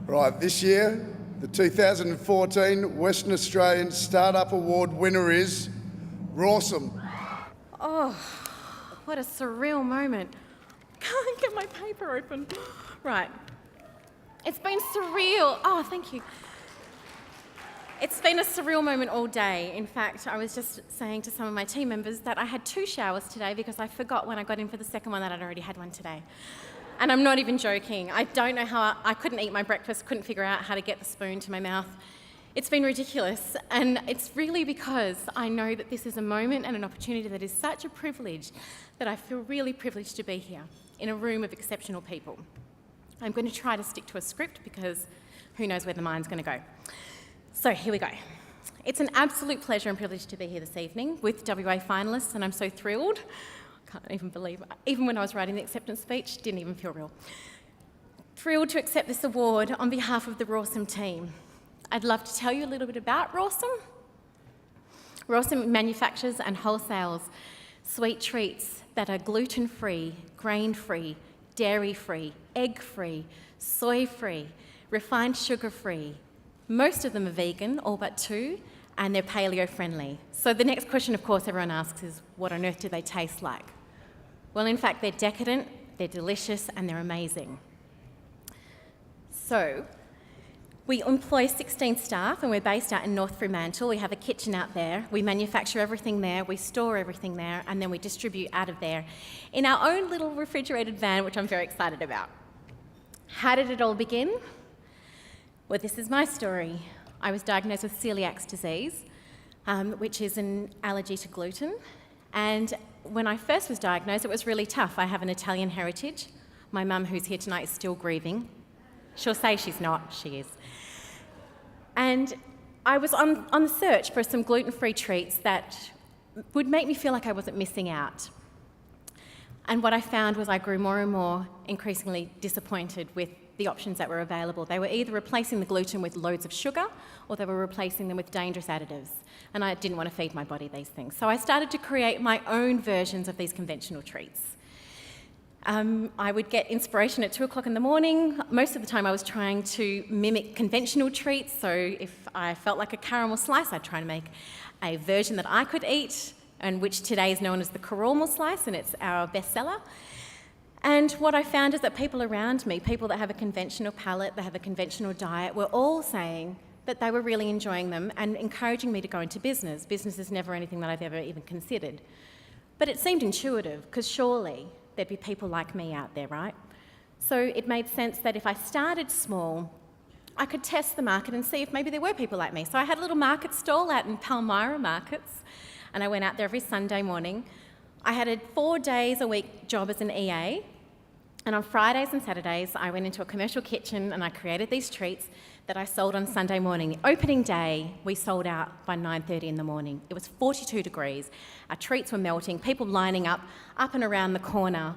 Right, this year, the 2014 Western Australian Startup Award winner is Rawsome. Oh, what a surreal moment. Can't get my paper open. Right. It's been surreal. Oh, thank you. It's been a surreal moment all day. In fact, I was just saying to some of my team members that I had 2 showers today because I forgot when I got in for the second one that I'd already had one today. And I'm not even joking. I don't know how I couldn't eat my breakfast, couldn't figure out how to get the spoon to my mouth. It's been ridiculous, and it's really because I know that this is a moment and an opportunity that is such a privilege that I feel really privileged to be here in a room of exceptional people. I'm going to try to stick to a script because who knows where the mind's going to go. So here we go. It's an absolute pleasure and privilege to be here this evening with WA finalists, and I'm so thrilled. I can't even believe it. Even when I was writing the acceptance speech, didn't even feel real. Thrilled to accept this award on behalf of the Rawsome team. I'd love to tell you a little bit about Rawsome. Rawsome manufactures and wholesales sweet treats that are gluten-free, grain-free, dairy-free, egg-free, soy-free, refined sugar-free. Most of them are vegan, all but 2, and they're paleo-friendly. So the next question, of course, everyone asks is, what on earth do they taste like? Well, in fact, they're decadent, they're delicious, and they're amazing. So, we employ 16 staff, and we're based out in North Fremantle. We have a kitchen out there. We manufacture everything there, we store everything there, and then we distribute out of there in our own little refrigerated van, which I'm very excited about. How did it all begin? Well, this is my story. I was diagnosed with celiac disease, which is an allergy to gluten. And when I first was diagnosed, it was really tough. I have an Italian heritage. My mum, who's here tonight, is still grieving. She'll say she's not, she is. And I was on the search for some gluten-free treats that would make me feel like I wasn't missing out. And what I found was I grew more and more increasingly disappointed with the options that were available. They were either replacing the gluten with loads of sugar, or they were replacing them with dangerous additives. And I didn't want to feed my body these things. So I started to create my own versions of these conventional treats. I would get inspiration at 2 o'clock in the morning. Most of the time I was trying to mimic conventional treats, so if I felt like a caramel slice, I'd try to make a version that I could eat, and which today is known as the caramel slice, and it's our bestseller. And what I found is that people around me, people that have a conventional palate, that have a conventional diet, were all saying that they were really enjoying them and encouraging me to go into business. Business is never anything that I've ever even considered. But it seemed intuitive, because surely there'd be people like me out there, right? So it made sense that if I started small, I could test the market and see if maybe there were people like me. So I had a little market stall out in Palmyra Markets, and I went out there every Sunday morning. I had a 4 days a week job as an EA, and on Fridays and Saturdays, I went into a commercial kitchen and I created these treats that I sold on Sunday morning. The opening day, we sold out by 9:30 in the morning. It was 42 degrees. Our treats were melting, people lining up and around the corner,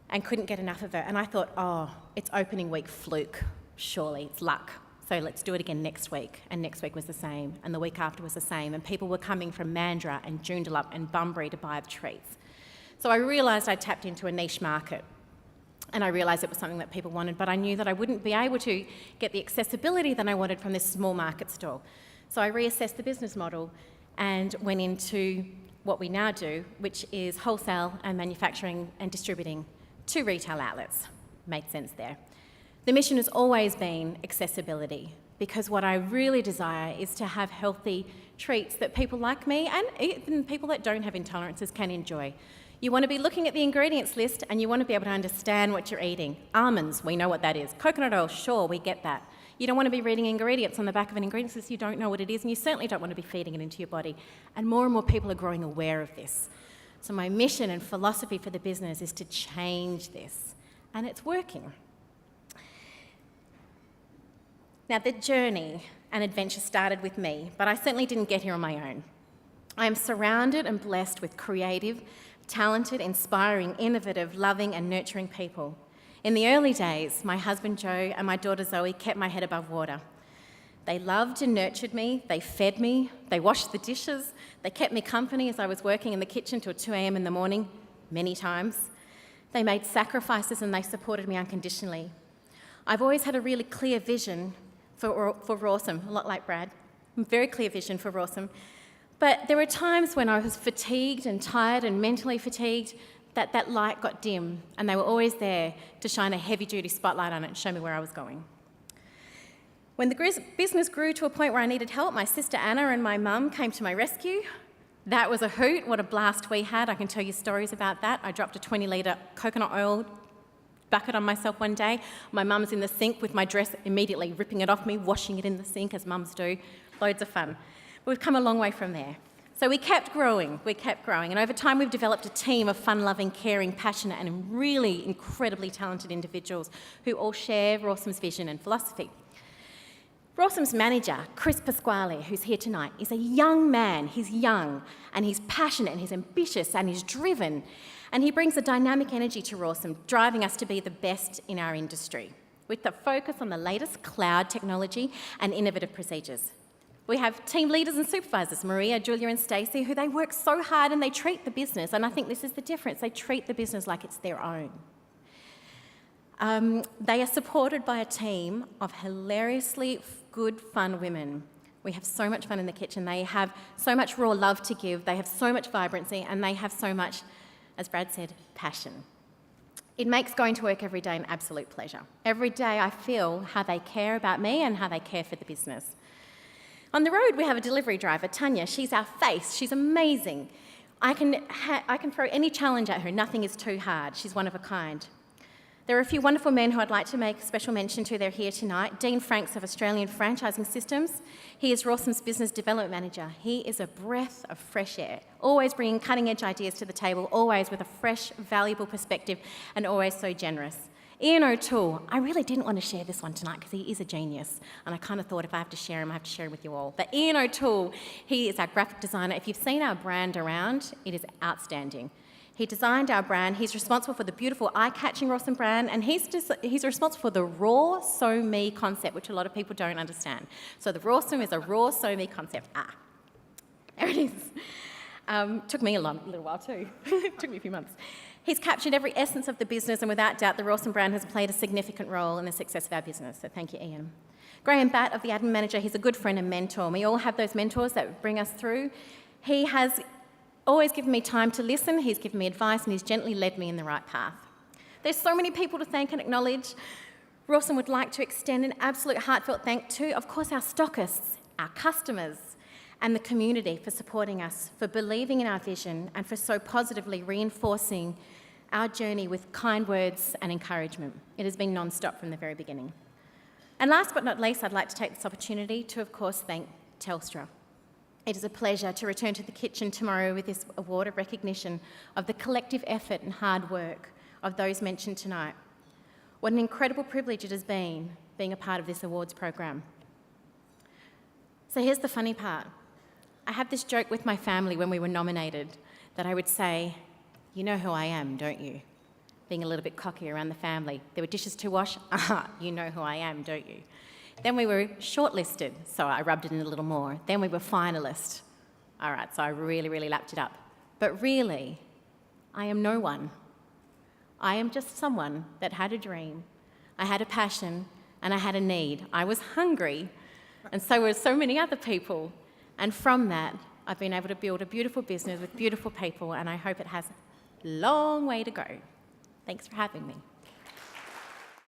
and couldn't get enough of it. And I thought, oh, it's opening week fluke, surely, it's luck. So let's do it again next week. And next week was the same, and the week after was the same, and people were coming from Mandurah and Joondalup and Bunbury to buy the treats. So I realised I'd tapped into a niche market. And I realised it was something that people wanted, but I knew that I wouldn't be able to get the accessibility that I wanted from this small market stall. So I reassessed the business model and went into what we now do, which is wholesale and manufacturing and distributing to retail outlets. Made sense there. The mission has always been accessibility, because what I really desire is to have healthy treats that people like me and even people that don't have intolerances can enjoy. You want to be looking at the ingredients list and you want to be able to understand what you're eating. Almonds, we know what that is. Coconut oil, sure, we get that. You don't want to be reading ingredients on the back of an ingredients list, you don't know what it is, and you certainly don't want to be feeding it into your body. And more people are growing aware of this. So my mission and philosophy for the business is to change this, and it's working. Now, the journey and adventure started with me, but I certainly didn't get here on my own. I am surrounded and blessed with creative, talented, inspiring, innovative, loving and nurturing people. In the early days, my husband Joe and my daughter Zoe kept my head above water. They loved and nurtured me, they fed me, they washed the dishes, they kept me company as I was working in the kitchen till 2 a.m. in the morning, many times. They made sacrifices and they supported me unconditionally. I've always had a really clear vision for Rawsome, a lot like Brad, very clear vision for Rawsome. But there were times when I was fatigued and tired and mentally fatigued that light got dim, and they were always there to shine a heavy-duty spotlight on it and show me where I was going. When the business grew to a point where I needed help, my sister Anna and my mum came to my rescue. That was a hoot. What a blast we had. I can tell you stories about that. I dropped a 20-litre coconut oil bucket on myself one day. My mum's in the sink with my dress, immediately ripping it off me, washing it in the sink, as mums do. Loads of fun. We've come a long way from there. So we kept growing, and over time we've developed a team of fun-loving, caring, passionate and really incredibly talented individuals who all share Rawsome's vision and philosophy. Rawsome's manager, Chris Pasquale, who's here tonight, is a young man. He's young and he's passionate and he's ambitious and he's driven, and he brings a dynamic energy to Rawsome, driving us to be the best in our industry, with the focus on the latest cloud technology and innovative procedures. We have team leaders and supervisors, Maria, Julia and Stacey, who they work so hard and they treat the business, and I think this is the difference, they treat the business like it's their own. They are supported by a team of hilariously good, fun women. We have so much fun in the kitchen. They have so much raw love to give, they have so much vibrancy, and they have so much, as Brad said, passion. It makes going to work every day an absolute pleasure. Every day I feel how they care about me and how they care for the business. On the road, we have a delivery driver, Tanya. She's our face. She's amazing. I can throw any challenge at her. Nothing is too hard. She's one of a kind. There are a few wonderful men who I'd like to make a special mention to. They're here tonight. Dean Franks of Australian Franchising Systems. He is Rawsome's Business Development Manager. He is a breath of fresh air, always bringing cutting-edge ideas to the table, always with a fresh, valuable perspective, and always so generous. Ian O'Toole, I really didn't want to share this one tonight because he is a genius, and I kind of thought if I have to share him, I have to share him with you all. But Ian O'Toole, he is our graphic designer. If you've seen our brand around, it is outstanding. He designed our brand. He's responsible for the beautiful, eye-catching Rawsome brand, and he's responsible for the Rawsome concept, which a lot of people don't understand. So the Rawsome is a Rawsome concept. There it is. Took me a little while too. Took me a few months. He's captured every essence of the business, and without doubt, the Rawsome brand has played a significant role in the success of our business. So thank you, Ian. Graham Batt, of the admin manager, he's a good friend and mentor. We all have those mentors that bring us through. He has always given me time to listen, he's given me advice, and he's gently led me in the right path. There's so many people to thank and acknowledge. Rawsome would like to extend an absolute heartfelt thank to, of course, our stockists, our customers, and the community for supporting us, for believing in our vision, and for so positively reinforcing our journey with kind words and encouragement. It has been non-stop from the very beginning. And last but not least, I'd like to take this opportunity to, of course, thank Telstra. It is a pleasure to return to the kitchen tomorrow with this award of recognition of the collective effort and hard work of those mentioned tonight. What an incredible privilege it has been being a part of this awards program. So here's the funny part. I had this joke with my family when we were nominated that I would say, "You know who I am, don't you?" Being a little bit cocky around the family. There were dishes to wash. You know who I am, don't you? Then we were shortlisted, so I rubbed it in a little more. Then we were finalists. All right, so I really, really lapped it up. But really, I am no one. I am just someone that had a dream, I had a passion, and I had a need. I was hungry, and so were so many other people. And from that, I've been able to build a beautiful business with beautiful people, and I hope it has a long way to go. Thanks for having me.